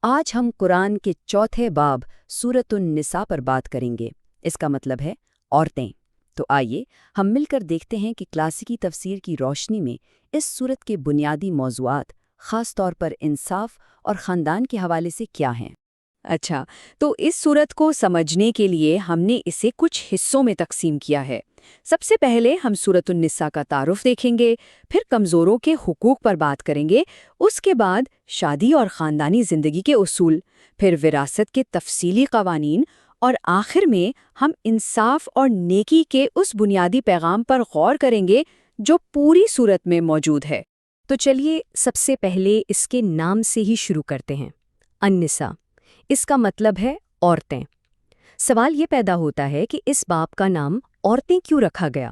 آج ہم قرآن کے چوتھے باب سورۃ النساء پر بات کریں گے۔ اس کا مطلب ہے عورتیں۔ تو آئیے ہم مل کر دیکھتے ہیں کہ کلاسیکی تفسیر کی روشنی میں اس سورت کے بنیادی موضوعات خاص طور پر انصاف اور خاندان کے حوالے سے کیا ہیں۔ اچھا، تو اس سورت کو سمجھنے کے لیے ہم نے اسے کچھ حصوں میں تقسیم کیا ہے۔ سب سے پہلے ہم سورۃ النساء کا تعارف دیکھیں گے، پھر کمزوروں کے حقوق پر بات کریں گے، اس کے بعد شادی اور خاندانی زندگی کے اصول، پھر وراثت کے تفصیلی قوانین، اور آخر میں ہم انصاف اور نیکی کے اس بنیادی پیغام پر غور کریں گے جو پوری سورت میں موجود ہے۔ تو چلیے سب سے پہلے اس کے نام سے ہی شروع کرتے ہیں۔ النساء، اس کا مطلب ہے عورتیں۔ سوال یہ پیدا ہوتا ہے کہ اس باب کا نام عورتیں کیوں رکھا گیا؟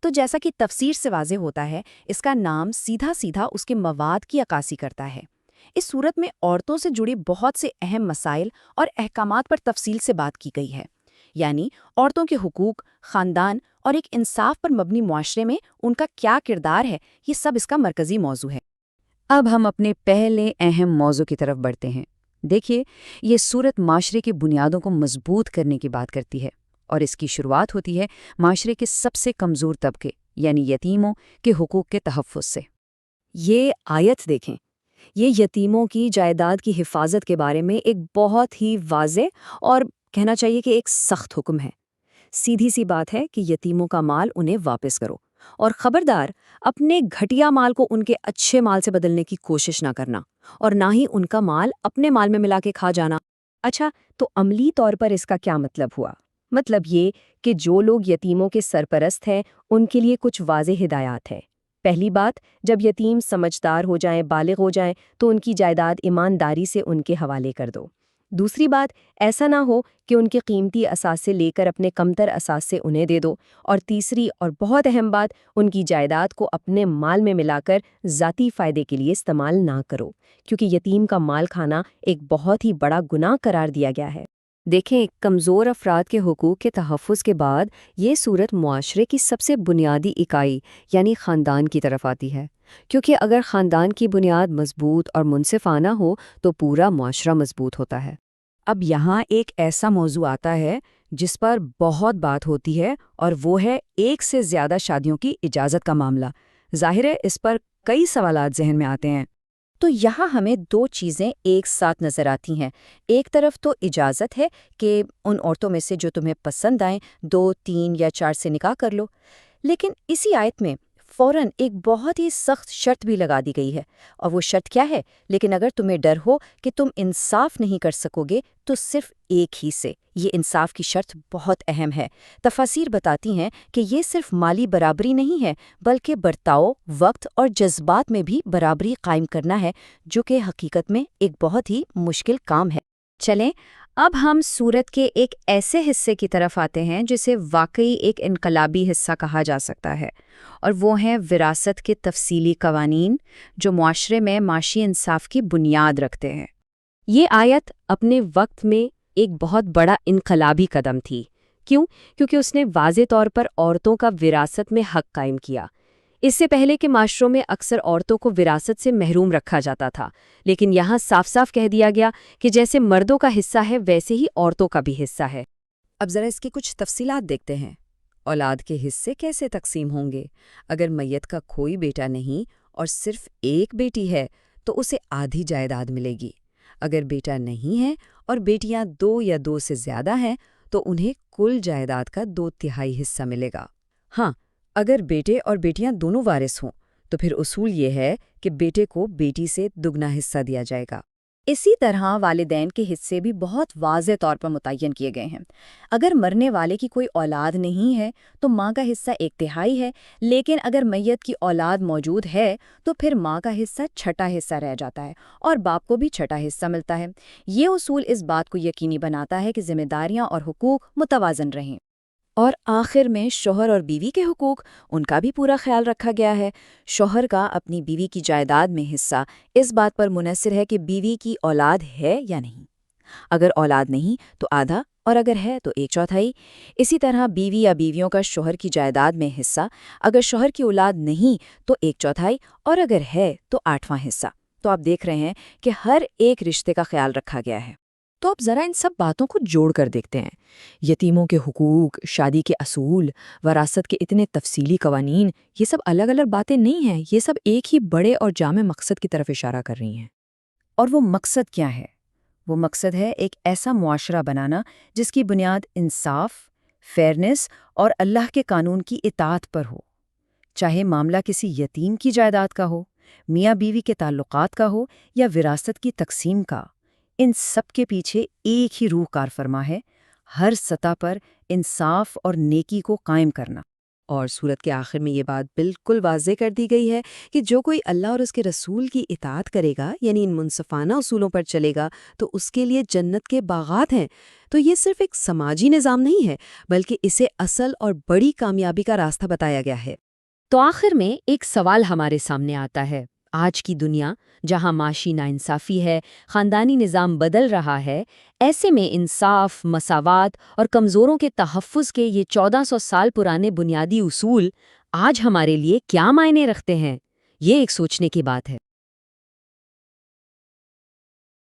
تو جیسا کہ تفسیر سے واضح ہوتا ہے، اس کا نام سیدھا سیدھا اس کے مواد کی عکاسی کرتا ہے۔ اس صورت میں عورتوں سے جڑے بہت سے اہم مسائل اور احکامات پر تفصیل سے بات کی گئی ہے، یعنی عورتوں کے حقوق، خاندان اور ایک انصاف پر مبنی معاشرے میں ان کا کیا کردار ہے، یہ سب اس کا مرکزی موضوع ہے۔ اب ہم اپنے پہلے اہم موضوع کی طرف بڑھتے ہیں۔ دیکھیے، یہ سورت معاشرے کی بنیادوں کو مضبوط کرنے کی بات کرتی ہے، اور اس کی شروعات ہوتی ہے معاشرے کے سب سے کمزور طبقے یعنی یتیموں کے حقوق کے تحفظ سے۔ یہ آیت دیکھیں، یہ یتیموں کی جائیداد کی حفاظت کے بارے میں ایک بہت ہی واضح اور کہنا چاہیے کہ ایک سخت حکم ہے۔ سیدھی سی بات ہے کہ یتیموں کا مال انہیں واپس کرو، اور خبردار اپنے گھٹیا مال کو ان کے اچھے مال سے بدلنے کی کوشش نہ کرنا، اور نہ ہی ان کا مال اپنے مال میں ملا کے کھا جانا۔ اچھا، تو عملی طور پر اس کا کیا مطلب ہوا؟ مطلب یہ کہ جو لوگ یتیموں کے سرپرست ہیں ان کے لیے کچھ واضح ہدایات ہے۔ پہلی بات، جب یتیم سمجھدار ہو جائیں، بالغ ہو جائیں، تو ان کی جائیداد ایمانداری سے ان کے حوالے کر دو۔ دوسری بات، ایسا نہ ہو کہ ان کے قیمتی اثاثے لے کر اپنے کمتر اثاثے انہیں دے دو۔ اور تیسری اور بہت اہم بات، ان کی جائیداد کو اپنے مال میں ملا کر ذاتی فائدے کے لیے استعمال نہ کرو، کیونکہ یتیم کا مال کھانا ایک بہت ہی بڑا گناہ قرار دیا گیا ہے۔ دیکھیں، کمزور افراد کے حقوق کے تحفظ کے بعد یہ صورت معاشرے کی سب سے بنیادی اکائی یعنی خاندان کی طرف آتی ہے، کیونکہ اگر خاندان کی بنیاد مضبوط اور منصفانہ ہو تو پورا معاشرہ مضبوط ہوتا ہے۔ اب یہاں ایک ایسا موضوع آتا ہے جس پر بہت بات ہوتی ہے، اور وہ ہے ایک سے زیادہ شادیوں کی اجازت کا معاملہ۔ ظاہر ہے اس پر کئی سوالات ذہن میں آتے ہیں۔ تو یہاں ہمیں دو چیزیں ایک ساتھ نظر آتی ہیں۔ ایک طرف تو اجازت ہے کہ ان عورتوں میں سے جو تمہیں پسند آئیں 2، 3 یا 4 سے نکاح کر لو، لیکن اسی آیت میں فوراً ایک بہت ہی سخت شرط بھی لگا دی گئی ہے، اور وہ شرط کیا ہے؟ لیکن اگر تمہیں ڈر ہو کہ تم انصاف نہیں کر سکو گے تو صرف ایک ہی سے۔ یہ انصاف کی شرط بہت اہم ہے۔ تفاسیر بتاتی ہیں کہ یہ صرف مالی برابری نہیں ہے، بلکہ برتاؤ، وقت اور جذبات میں بھی برابری قائم کرنا ہے، جو کہ حقیقت میں ایک بہت ہی مشکل کام ہے۔ چلیں اب ہم سورت کے ایک ایسے حصے کی طرف آتے ہیں جسے واقعی ایک انقلابی حصہ کہا جا سکتا ہے، اور وہ ہیں وراثت کے تفصیلی قوانین جو معاشرے میں معاشی انصاف کی بنیاد رکھتے ہیں۔ یہ آیت اپنے وقت میں ایک بہت بڑا انقلابی قدم تھی۔ کیوں؟ کیونکہ اس نے واضح طور پر عورتوں کا وراثت میں حق قائم کیا۔ اس سے پہلے کے معاشروں میں اکثر عورتوں کو وراثت سے محروم رکھا جاتا تھا، لیکن یہاں صاف صاف کہہ دیا گیا کہ جیسے مردوں کا حصہ ہے ویسے ہی عورتوں کا بھی حصہ ہے۔ اب ذرا اس کی کچھ تفصیلات دیکھتے ہیں۔ اولاد کے حصے کیسے تقسیم ہوں گے؟ اگر میت کا کوئی بیٹا نہیں اور صرف ایک بیٹی ہے تو اسے آدھی جائیداد ملے گی۔ اگر بیٹا نہیں ہے اور بیٹیاں 2 یا 2 سے زیادہ ہیں تو انہیں کل جائیداد کا 2/3 حصہ ملے گا۔ ہاں، اگر بیٹے اور بیٹیاں دونوں وارث ہوں تو پھر اصول یہ ہے کہ بیٹے کو بیٹی سے دگنا حصہ دیا جائے گا۔ اسی طرح والدین کے حصے بھی بہت واضح طور پر متعین کیے گئے ہیں۔ اگر مرنے والے کی کوئی اولاد نہیں ہے تو ماں کا حصہ 1/3 ہے، لیکن اگر میت کی اولاد موجود ہے تو پھر ماں کا حصہ 1/6 حصہ رہ جاتا ہے اور باپ کو بھی 1/6 حصہ ملتا ہے۔ یہ اصول اس بات کو یقینی بناتا ہے کہ ذمہ داریاں اور حقوق متوازن رہیں۔ اور آخر میں شوہر اور بیوی کے حقوق، ان کا بھی پورا خیال رکھا گیا ہے۔ شوہر کا اپنی بیوی کی جائیداد میں حصہ اس بات پر منحصر ہے کہ بیوی کی اولاد ہے یا نہیں۔ اگر اولاد نہیں تو آدھا، اور اگر ہے تو 1/4۔ اسی طرح بیوی یا بیویوں کا شوہر کی جائیداد میں حصہ، اگر شوہر کی اولاد نہیں تو 1/4، اور اگر ہے تو 8واں حصہ۔ تو آپ دیکھ رہے ہیں کہ ہر ایک رشتے کا خیال رکھا گیا ہے۔ تو آپ ذرا ان سب باتوں کو جوڑ کر دیکھتے ہیں۔ یتیموں کے حقوق، شادی کے اصول، وراثت کے اتنے تفصیلی قوانین، یہ سب الگ الگ باتیں نہیں ہیں، یہ سب ایک ہی بڑے اور جامع مقصد کی طرف اشارہ کر رہی ہیں۔ اور وہ مقصد کیا ہے؟ وہ مقصد ہے ایک ایسا معاشرہ بنانا جس کی بنیاد انصاف، فیئرنس اور اللہ کے قانون کی اطاعت پر ہو۔ چاہے معاملہ کسی یتیم کی جائیداد کا ہو، میاں بیوی کے تعلقات کا ہو یا وراثت کی تقسیم کا، ان سب کے پیچھے ایک ہی روح کار فرما ہے: ہر سطح پر انصاف اور نیکی کو قائم کرنا۔ اور سورت کے آخر میں یہ بات بالکل واضح کر دی گئی ہے کہ جو کوئی اللہ اور اس کے رسول کی اطاعت کرے گا، یعنی ان منصفانہ اصولوں پر چلے گا، تو اس کے لیے جنت کے باغات ہیں۔ تو یہ صرف ایک سماجی نظام نہیں ہے، بلکہ اسے اصل اور بڑی کامیابی کا راستہ بتایا گیا ہے۔ تو آخر میں ایک سوال ہمارے سامنے آتا ہے۔ آج کی دنیا جہاں معاشی ناانصافی ہے، خاندانی نظام بدل رہا ہے، ایسے میں انصاف، مساوات اور کمزوروں کے تحفظ کے یہ 1400 سال پرانے بنیادی اصول آج ہمارے لیے کیا معنی رکھتے ہیں؟ یہ ایک سوچنے کی بات ہے۔